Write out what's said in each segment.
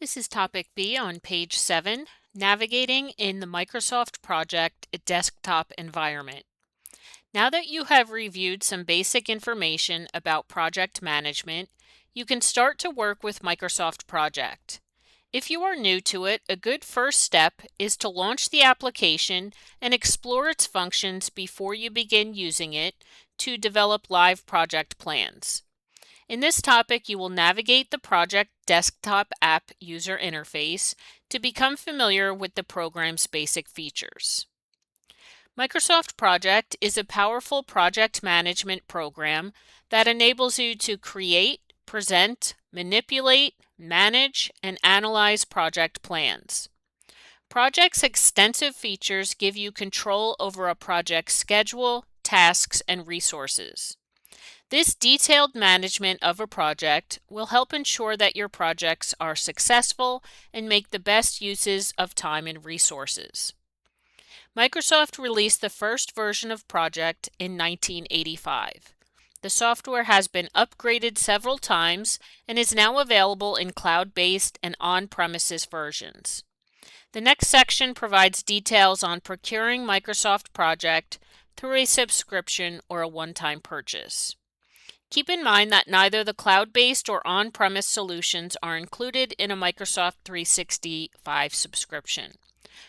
This is topic B on page 7, Navigating in the Microsoft Project Desktop Environment. Now that you have reviewed some basic information about project management, you can start to work with Microsoft Project. If you are new to it, a good first step is to launch the application and explore its functions before you begin using it to develop live project plans. In this topic, you will navigate the project desktop app user interface to become familiar with the program's basic features. Microsoft Project is a powerful project management program that enables you to create, present, manipulate, manage, and analyze project plans. Project's extensive features give you control over a project's schedule, tasks, and resources. This detailed management of a project will help ensure that your projects are successful and make the best uses of time and resources. Microsoft released the first version of Project in 1985. The software has been upgraded several times and is now available in cloud-based and on-premises versions. The next section provides details on procuring Microsoft Project through a subscription or a one-time purchase. Keep in mind that neither the cloud-based or on-premise solutions are included in a Microsoft 365 subscription.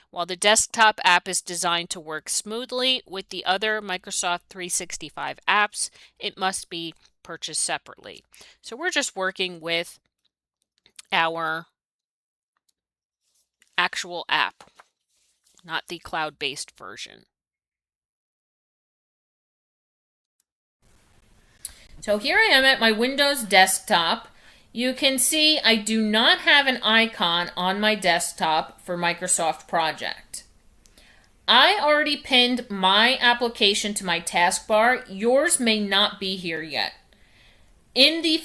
While the desktop app is designed to work smoothly with the other Microsoft 365 apps, it must be purchased separately. So we're just working with our actual app, not the cloud-based version. So here I am at my Windows desktop. You can see I do not have an icon on my desktop for Microsoft Project. I already pinned my application to my taskbar. Yours may not be here yet. In the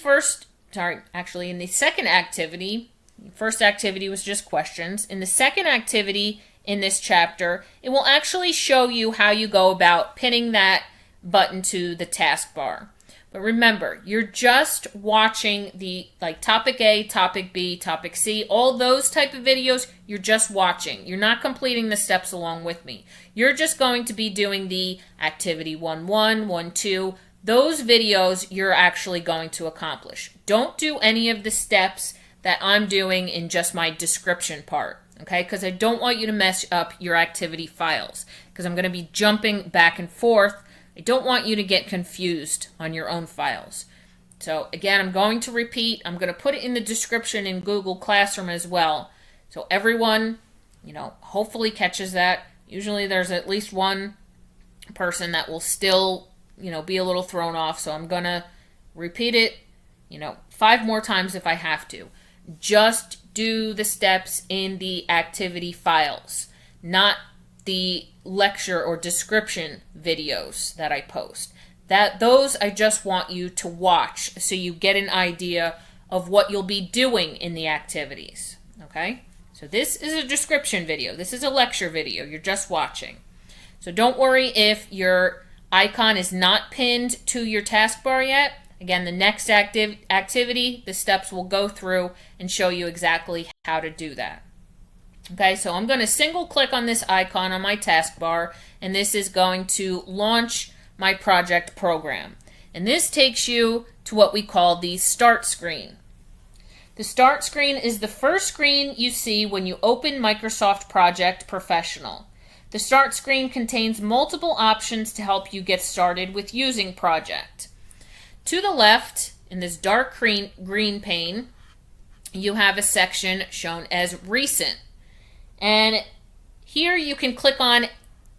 second activity, first activity was just questions. In the second activity in this chapter, it will actually show you how you go about pinning that button to the taskbar. But remember, you're just watching the topic A, topic B, topic C, all those type of videos, you're just watching. You're not completing the steps along with me. You're just going to be doing the activity 1-1, 1-2. Those videos you're actually going to accomplish. Don't do any of the steps that I'm doing in just my description part, okay? Because I don't want you to mess up your activity files, because I'm going to be jumping back and forth. I don't want you to get confused on your own files. So again, I'm going to repeat. I'm going to put it in the description in Google Classroom as well. So everyone, hopefully catches that. Usually there's at least one person that will still, be a little thrown off. So I'm going to repeat it, 5 more times if I have to. Just do the steps in the activity files, not the lecture or description videos that I post. Those I just want you to watch so you get an idea of what you'll be doing in the activities. Okay? So this is a description video. This is a lecture video. You're just watching. So don't worry if your icon is not pinned to your taskbar yet. Again, the next activity, the steps will go through and show you exactly how to do that. Okay, so I'm going to single click on this icon on my taskbar, and this is going to launch my project program. And this takes you to what we call the start screen. The start screen is the first screen you see when you open Microsoft Project Professional. The start screen contains multiple options to help you get started with using Project. To the left, in this dark green pane, you have a section shown as Recent. And here you can click on,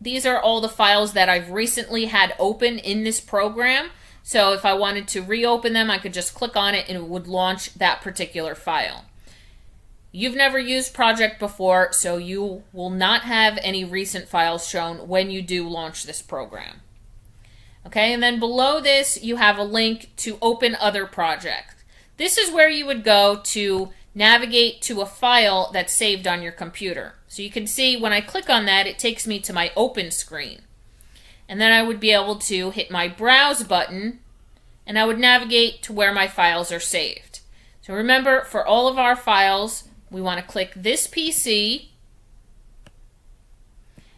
these are all the files that I've recently had open in this program. So if I wanted to reopen them, I could just click on it and it would launch that particular file. You've never used Project before, so you will not have any recent files shown when you do launch this program. Okay, and then below this, you have a link to open other projects. This is where you would go to navigate to a file that's saved on your computer. So you can see when I click on that, it takes me to my open screen. And then I would be able to hit my browse button and I would navigate to where my files are saved. So remember, for all of our files, we want to click this PC.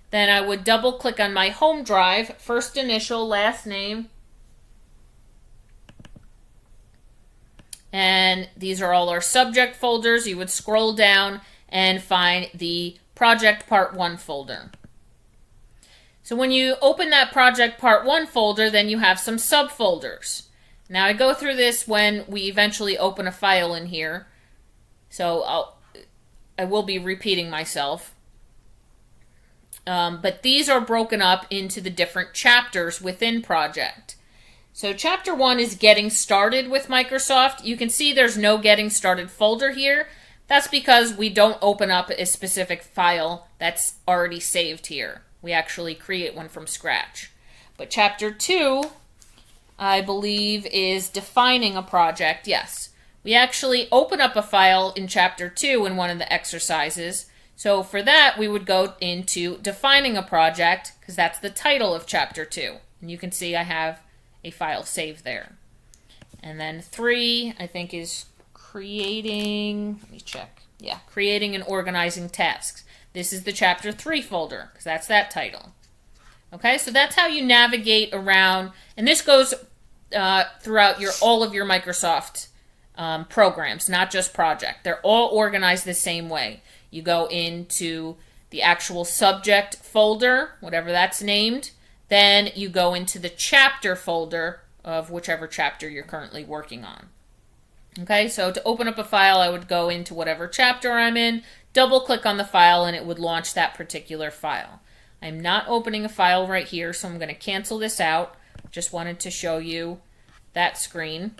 Then I would double click on my home drive, first initial, last name. And these are all our subject folders. You would scroll down and find the Project Part 1 folder. So when you open that Project Part 1 folder, then you have some subfolders. Now I go through this when we eventually open a file in here. So I will be repeating myself. But these are broken up into the different chapters within Project. So chapter 1 is Getting Started with Microsoft. You can see there's no Getting Started folder here. That's because we don't open up a specific file that's already saved here. We actually create one from scratch. But chapter 2, I believe, is Defining a Project. Yes, we actually open up a file in chapter 2 in one of the exercises. So for that, we would go into Defining a Project, because that's the title of chapter 2. And you can see I have a file saved there. And then 3, I think, is creating, let me check. Yeah, creating and organizing tasks. This is the chapter 3 folder, because that's that title. Okay, so that's how you navigate around, and this goes throughout all of your Microsoft programs, not just Project. They're all organized the same way. You go into the actual subject folder, whatever that's named. Then you go into the chapter folder of whichever chapter you're currently working on. Okay, so to open up a file, I would go into whatever chapter I'm in, double click on the file, and it would launch that particular file. I'm not opening a file right here, so I'm going to cancel this out. Just wanted to show you that screen.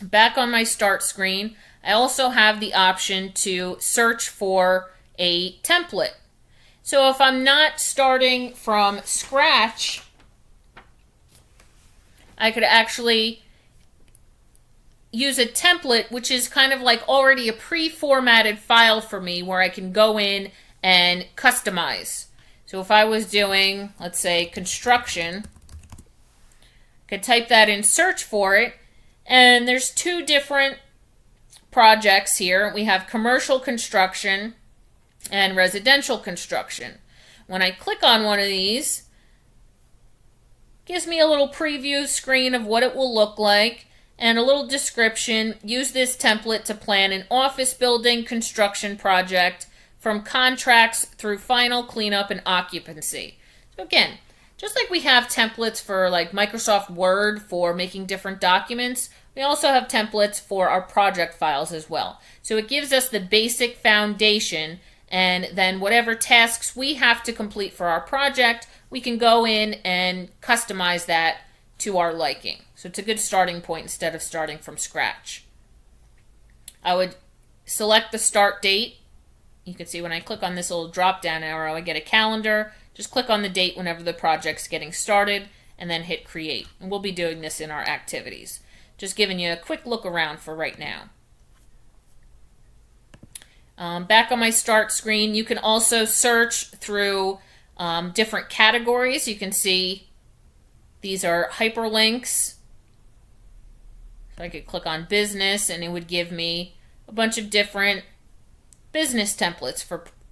Back on my start screen, I also have the option to search for a template. So if I'm not starting from scratch, I could actually use a template, which is kind of like already a pre-formatted file for me where I can go in and customize. So if I was doing, let's say, construction, I could type that in, search for it, and there's 2 different projects here. We have commercial construction and residential construction. When I click on one of these, it gives me a little preview screen of what it will look like and a little description. Use this template to plan an office building construction project from contracts through final cleanup and occupancy. So again, just like we have templates for like Microsoft Word for making different documents, we also have templates for our project files as well. So it gives us the basic foundation, and then whatever tasks we have to complete for our project, we can go in and customize that to our liking. So it's a good starting point instead of starting from scratch. I would select the start date. You can see when I click on this little drop down arrow, I get a calendar. Just click on the date whenever the project's getting started and then hit create. And we'll be doing this in our activities. Just giving you a quick look around for right now. Back on my start screen, you can also search through different categories. You can see these are hyperlinks. So I could click on business and it would give me a bunch of different business templates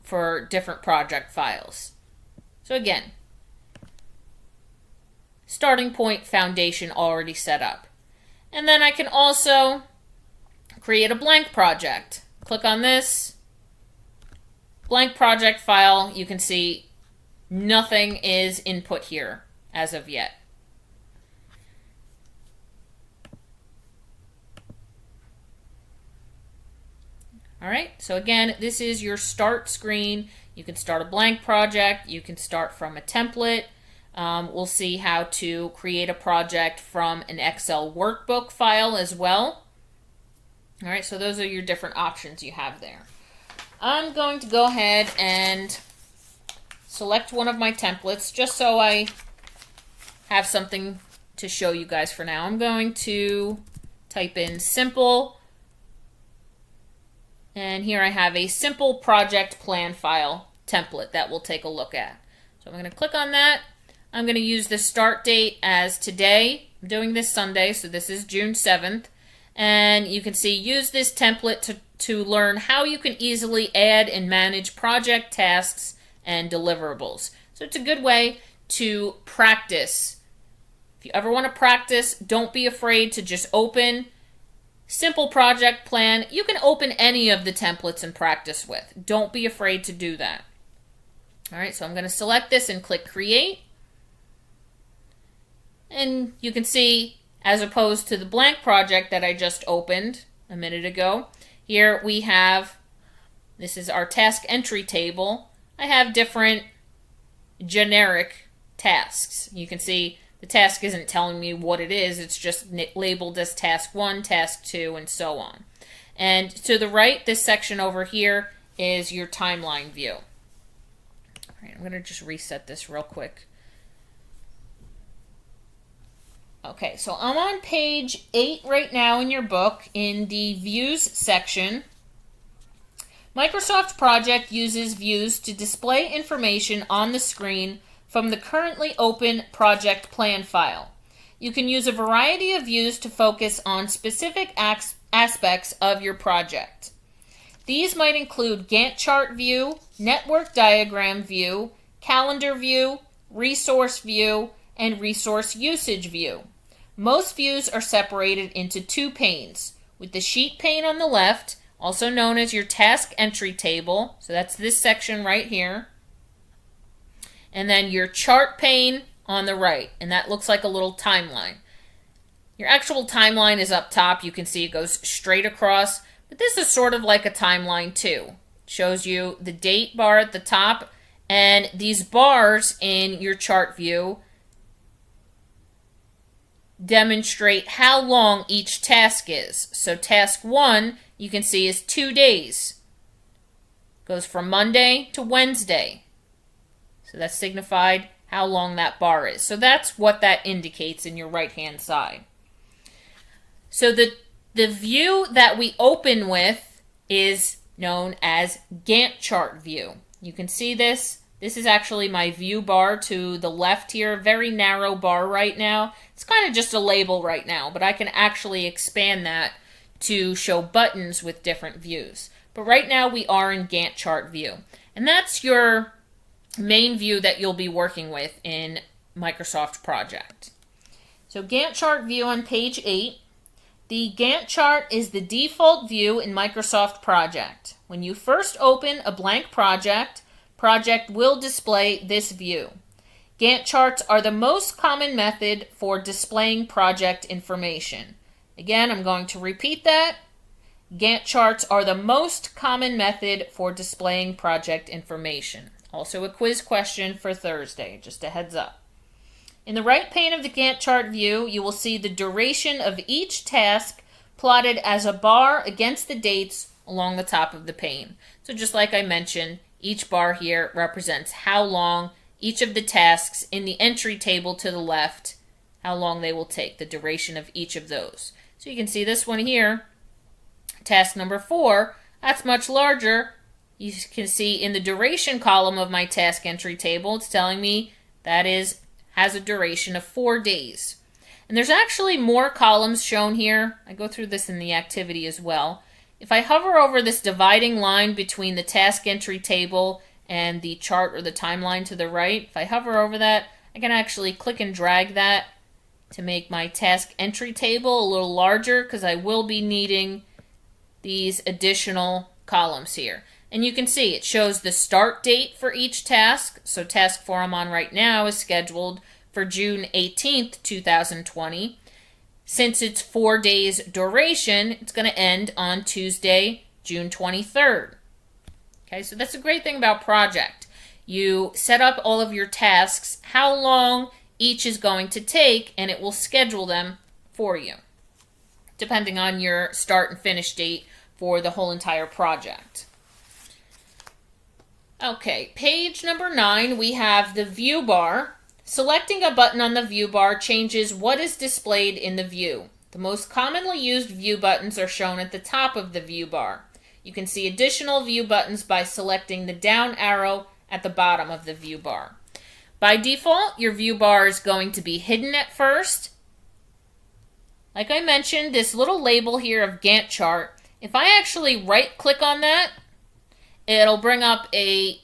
for different project files. So again, starting point, foundation already set up. And then I can also create a blank project. Click on this, blank project file. You can see nothing is input here as of yet. All right, so again, this is your start screen. You can start a blank project. You can start from a template. We'll see how to create a project from an Excel workbook file as well. All right, so those are your different options you have there. I'm going to go ahead and select one of my templates just so I have something to show you guys for now. I'm going to type in simple. And here I have a simple project plan file template that we'll take a look at. So I'm going to click on that. I'm going to use the start date as today. I'm doing this Sunday, so this is June 7th. And you can see use this template to learn how you can easily add and manage project tasks and deliverables. So it's a good way to practice. If you ever want to practice, don't be afraid to just open Simple Project Plan. You can open any of the templates and practice with. Don't be afraid to do that. All right, so I'm going to select this and click Create. And you can see, as opposed to the blank project that I just opened a minute ago, here we have, this is our task entry table. I have different generic tasks. You can see the task isn't telling me what it is. It's just labeled as task 1, task 2, and so on. And to the right, this section over here is your timeline view. All right, I'm going to just reset this real quick. Okay, so I'm on page 8 right now in your book in the Views section. Microsoft Project uses views to display information on the screen from the currently open project plan file. You can use a variety of views to focus on specific aspects of your project. These might include Gantt chart view, network diagram view, calendar view, resource view, and resource usage view. Most views are separated into 2 panes, with the sheet pane on the left, also known as your task entry table, so that's this section right here, and then your chart pane on the right, and that looks like a little timeline. Your actual timeline is up top. You can see it goes straight across, but this is sort of like a timeline too. It shows you the date bar at the top, and these bars in your chart view demonstrate how long each task is. So task 1, you can see, is 2 days. Goes from Monday to Wednesday. So that's signified how long that bar is. So that's what that indicates in your right-hand side. So the view that we open with is known as Gantt chart view. You can see this. This is actually my view bar to the left here. Very narrow bar right now. It's kind of just a label right now, but I can actually expand that to show buttons with different views. But right now we are in Gantt chart view. And that's your main view that you'll be working with in Microsoft Project. So Gantt chart view on page 8. The Gantt chart is the default view in Microsoft Project. When you first open a blank project, Project will display this view. Gantt charts are the most common method for displaying project information. Again, I'm going to repeat that. Gantt charts are the most common method for displaying project information. Also a quiz question for Thursday, just a heads up. In the right pane of the Gantt chart view, you will see the duration of each task plotted as a bar against the dates along the top of the pane. So just like I mentioned, each bar here represents how long each of the tasks in the entry table to the left, how long they will take, the duration of each of those. So you can see this one here, task number 4, that's much larger. You can see in the duration column of my task entry table, it's telling me that has a duration of 4 days. And there's actually more columns shown here. I go through this in the activity as well. If I hover over this dividing line between the task entry table and the chart or the timeline to the right, if I hover over that, I can actually click and drag that to make my task entry table a little larger, because I will be needing these additional columns here. And you can see it shows the start date for each task. So task 4 I'm on right now is scheduled for June 18th, 2020. Since it's 4 days duration, it's going to end on Tuesday, June 23rd. Okay, so that's a great thing about Project. You set up all of your tasks, how long each is going to take, and it will schedule them for you, depending on your start and finish date for the whole entire project. Okay, page number 9, we have the view bar. Selecting a button on the view bar changes what is displayed in the view. The most commonly used view buttons are shown at the top of the view bar. You can see additional view buttons by selecting the down arrow at the bottom of the view bar. By default, your view bar is going to be hidden at first. Like I mentioned, this little label here of Gantt chart If I actually right click on that, it'll bring up a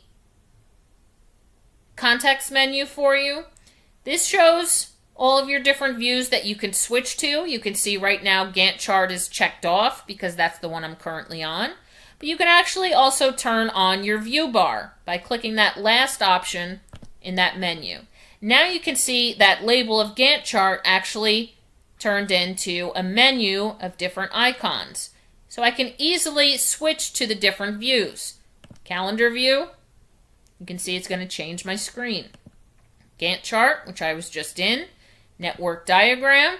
context menu for you. This shows all of your different views that you can switch to. You can see right now Gantt chart is checked off because that's the one I'm currently on. But you can actually also turn on your view bar by clicking that last option in that menu. Now you can see that label of Gantt chart actually turned into a menu of different icons. So I can easily switch to the different views. Calendar view, you can see it's going to change my screen. Gantt chart, which I was just in. Network diagram.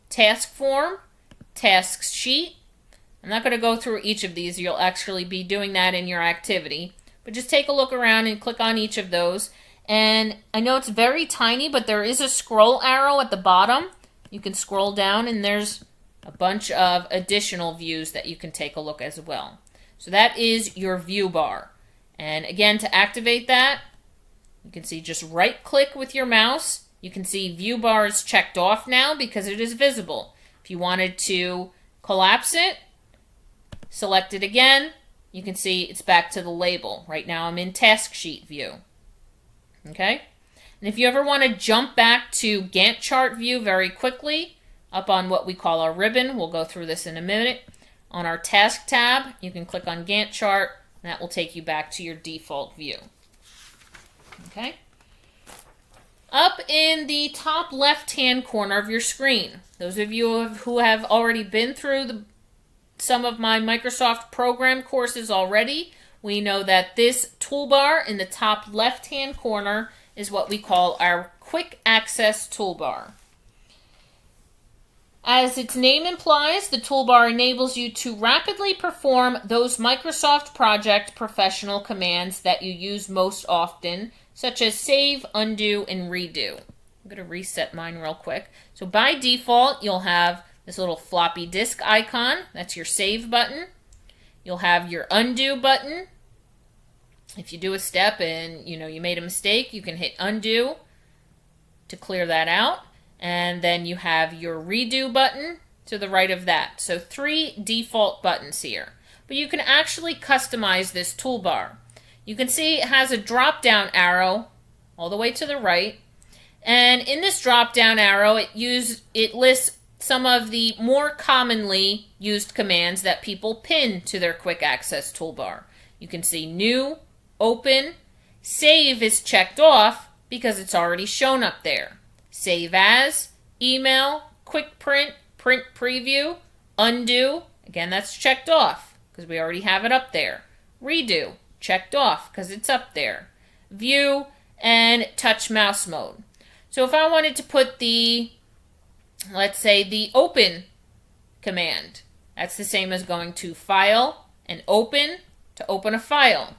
Task form. Tasks sheet. I'm not going to go through each of these. You'll actually be doing that in your activity. But just take a look around and click on each of those. And I know it's very tiny, but there is a scroll arrow at the bottom. You can scroll down and there's a bunch of additional views that you can take a look as well. So that is your view bar. And again, to activate that, you can see just right click with your mouse. You can see view bar is checked off now because it is visible. If you wanted to collapse it, select it again. You can see it's back to the label. Right now I'm in task sheet view. Okay? And if you ever want to jump back to Gantt chart view very quickly, up on what we call our ribbon, we'll go through this in a minute. On our task tab, you can click on Gantt chart, and that will take you back to your default view. Okay? Up in the top left-hand corner of your screen, those of you who have already been through some of my Microsoft program courses already, we know that this toolbar in the top left-hand corner is what we call our quick access toolbar. As its name implies, the toolbar enables you to rapidly perform those Microsoft Project professional commands that you use most often, such as save, undo, and redo. I'm going to reset mine real quick. So by default, you'll have this little floppy disk icon. That's your save button. You'll have your undo button. If you do a step and you made a mistake, you can hit undo to clear that out. And then you have your redo button to the right of that. So 3 default buttons here. But you can actually customize this toolbar. You can see it has a drop-down arrow all the way to the right. And in this drop-down arrow, it lists some of the more commonly used commands that people pin to their quick access toolbar. You can see new, open, save is checked off because it's already shown up there. Save as, email, quick print, print preview, undo, again that's checked off because we already have it up there. Redo, checked off because it's up there. View, and touch mouse mode. So if I wanted to put let's say the open command, that's the same as going to File and Open to open a file.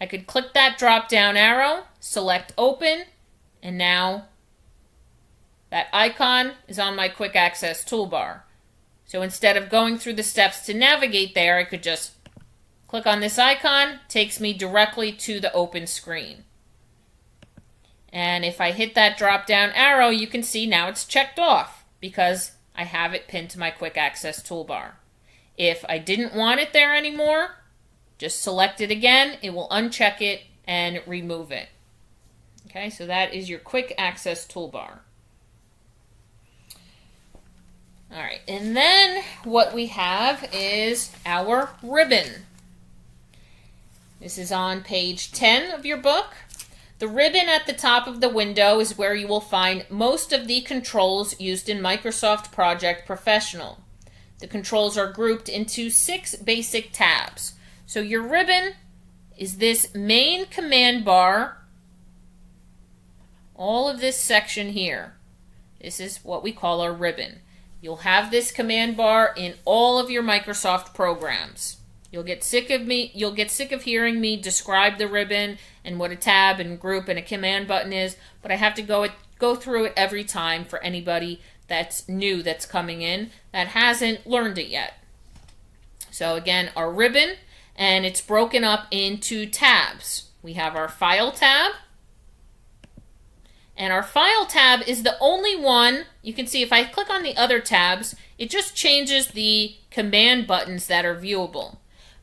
I could click that drop down arrow, select Open, and now that icon is on my quick access toolbar. So instead of going through the steps to navigate there, I could just click on this icon, takes me directly to the open screen. And if I hit that drop down arrow, you can see now it's checked off because I have it pinned to my quick access toolbar. If I didn't want it there anymore, just select it again, it will uncheck it and remove it. Okay, so that is your quick access toolbar. All right, and then what we have is our ribbon. This is on page 10 of your book. The ribbon at the top of the window is where you will find most of the controls used in Microsoft Project Professional. The controls are grouped into 6 basic tabs. So your ribbon is this main command bar, all of this section here. This is what we call our ribbon. You'll have this command bar in all of your Microsoft programs. You'll get sick of hearing me describe the ribbon and what a tab and group and a command button is, but I have to go through it every time for anybody that's new that's coming in that hasn't learned it yet. So again, our ribbon, and it's broken up into tabs. We have our File tab, And our File tab is the only one. You can see if I click on the other tabs, it just changes the command buttons that are viewable.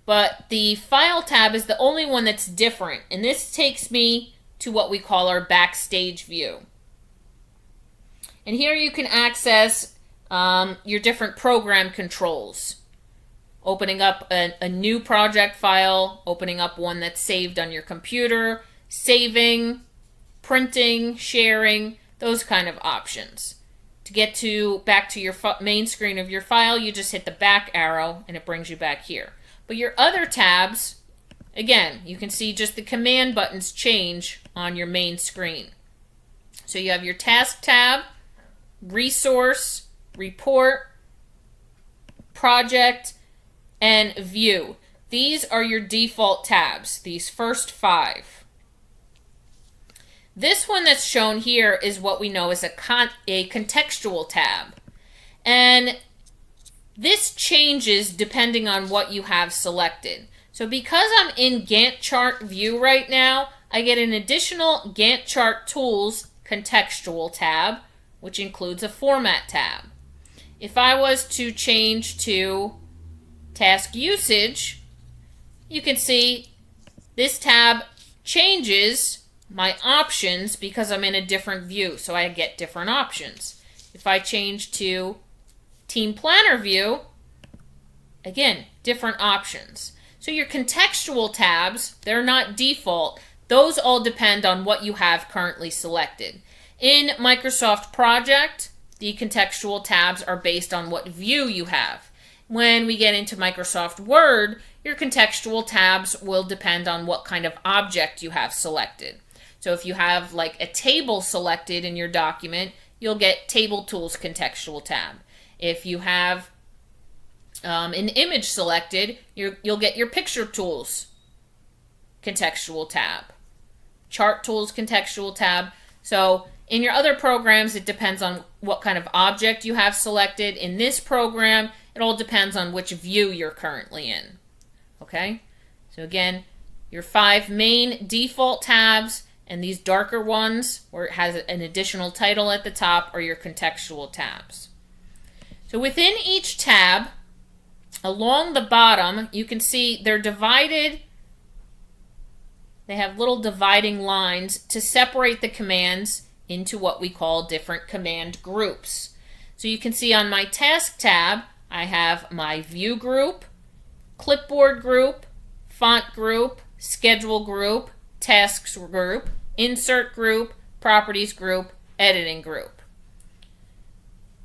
But the File tab is the only one that's different. And this takes me to what we call our Backstage view. And here you can access your different program controls. Opening up a new project file, opening up one that's saved on your computer, saving, printing, sharing, those kind of options. To get back to your main screen of your file, you just hit the back arrow and it brings you back here. But your other tabs, again, you can see just the command buttons change on your main screen. So you have your Task tab, Resource, Report, Project, and View. These are your default tabs, these first 5. This one that's shown here is what we know as a contextual tab. And this changes depending on what you have selected. So because I'm in Gantt chart view right now, I get an additional Gantt chart tools contextual tab, which includes a format tab. If I was to change to task usage, you can see this tab changes my options because I'm in a different view, so I get different options. If I change to Team Planner view, again, different options. So your contextual tabs, they're not default. Those all depend on what you have currently selected. In Microsoft Project, the contextual tabs are based on what view you have. When we get into Microsoft Word, your contextual tabs will depend on what kind of object you have selected. So if you have like a table selected in your document, you'll get Table Tools contextual tab. If you have an image selected, you'll get your Picture Tools contextual tab. Chart Tools contextual tab. So in your other programs, it depends on what kind of object you have selected. In this program, it all depends on which view you're currently in. Okay? So again, your 5 main default tabs, and these darker ones where it has an additional title at the top are your contextual tabs. So within each tab, along the bottom, you can see they're divided. They have little dividing lines to separate the commands into what we call different command groups. So you can see on my Task tab, I have my View group, Clipboard group, Font group, Schedule group, Tasks group, Insert group, Properties group, Editing group.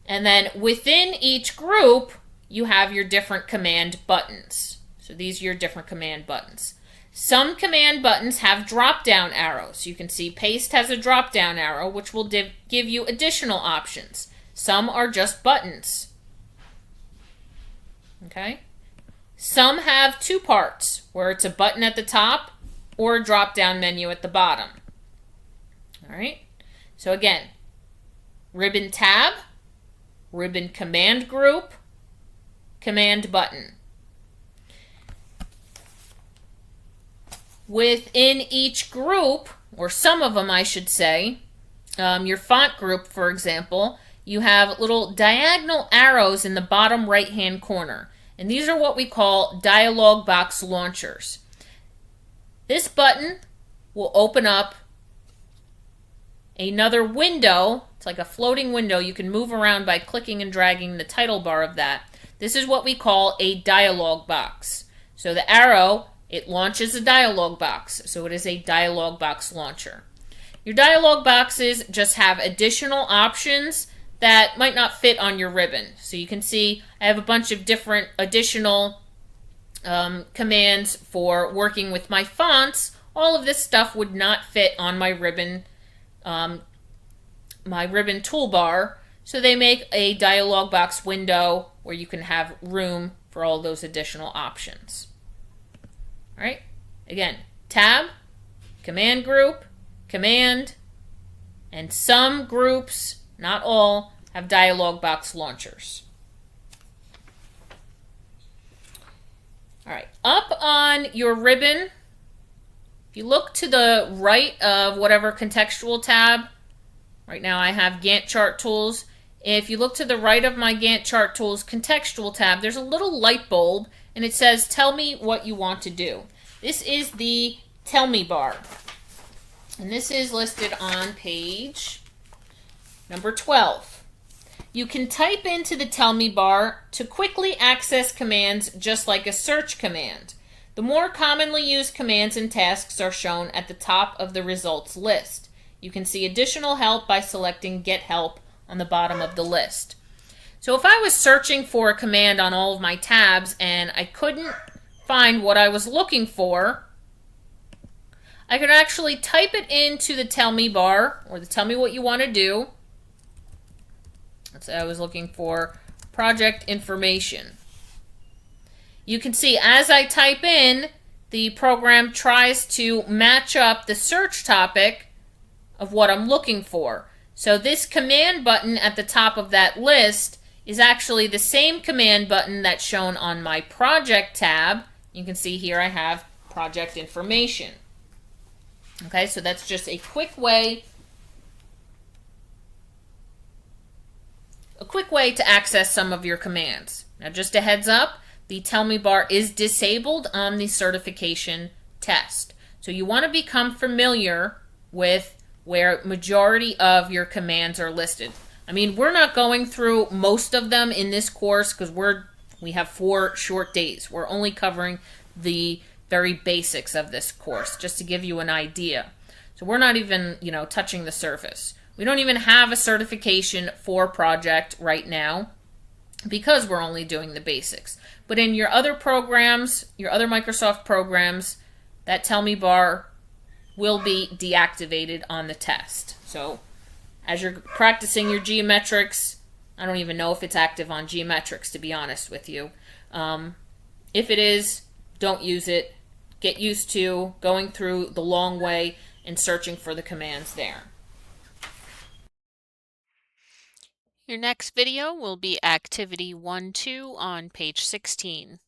And then within each group, you have your different command buttons. So these are your different command buttons. Some command buttons have drop-down arrows. You can see Paste has a drop-down arrow, which will give you additional options. Some are just buttons. Okay? Some have 2 parts, where it's a button at the top or a drop-down menu at the bottom. All right? So again, ribbon tab, ribbon command group, command button. Within each group, or some of them I should say, your font group, for example, you have little diagonal arrows in the bottom right-hand corner. And these are what we call dialog box launchers. This button will open up another window. It's like a floating window. You can move around by clicking and dragging the title bar of that. This is what we call a dialog box. So the arrow, it launches a dialog box. So it is a dialog box launcher. Your dialog boxes just have additional options that might not fit on your ribbon. So you can see I have a bunch of different additional commands for working with my fonts. All of this stuff would not fit on my ribbon toolbar. So they make a dialog box window where you can have room for all those additional options. All right, again, tab, command group, command, and some groups, not all, have dialog box launchers. All right, up on your ribbon, if you look to the right of whatever contextual tab Right now I have Gantt chart tools. If you look to the right of my Gantt chart tools contextual tab, there's a little light bulb and it says tell me what you want to do. This is the tell me bar. And this is listed on page number 12. You can type into the tell me bar to quickly access commands just like a search command. The more commonly used commands and tasks are shown at the top of the results list. You can see additional help by selecting Get Help on the bottom of the list. So if I was searching for a command on all of my tabs and I couldn't find what I was looking for, I could actually type it into the tell me bar, or the tell me what you want to do. Let's say I was looking for project information. You can see as I type in, the program tries to match up the search topic of what I'm looking for. So this command button at the top of that list is actually the same command button that's shown on my project tab. You can see here I have project information. Okay, so that's just a quick way to access some of your commands. Now just a heads up, the tell me bar is disabled on the certification test. So you want to become familiar with where majority of your commands are listed. I mean, we're not going through most of them in this course because we have 4 short days. We're only covering the very basics of this course, just to give you an idea. So we're not even, touching the surface. We don't even have a certification for project right now because we're only doing the basics. But in your other programs, your other Microsoft programs, that tell me bar will be deactivated on the test. So as you're practicing your geometrics, I don't even know if it's active on geometrics, to be honest with you. If it is, don't use it. Get used to going through the long way and searching for the commands there. Your next video will be activity 1-2 on page 16.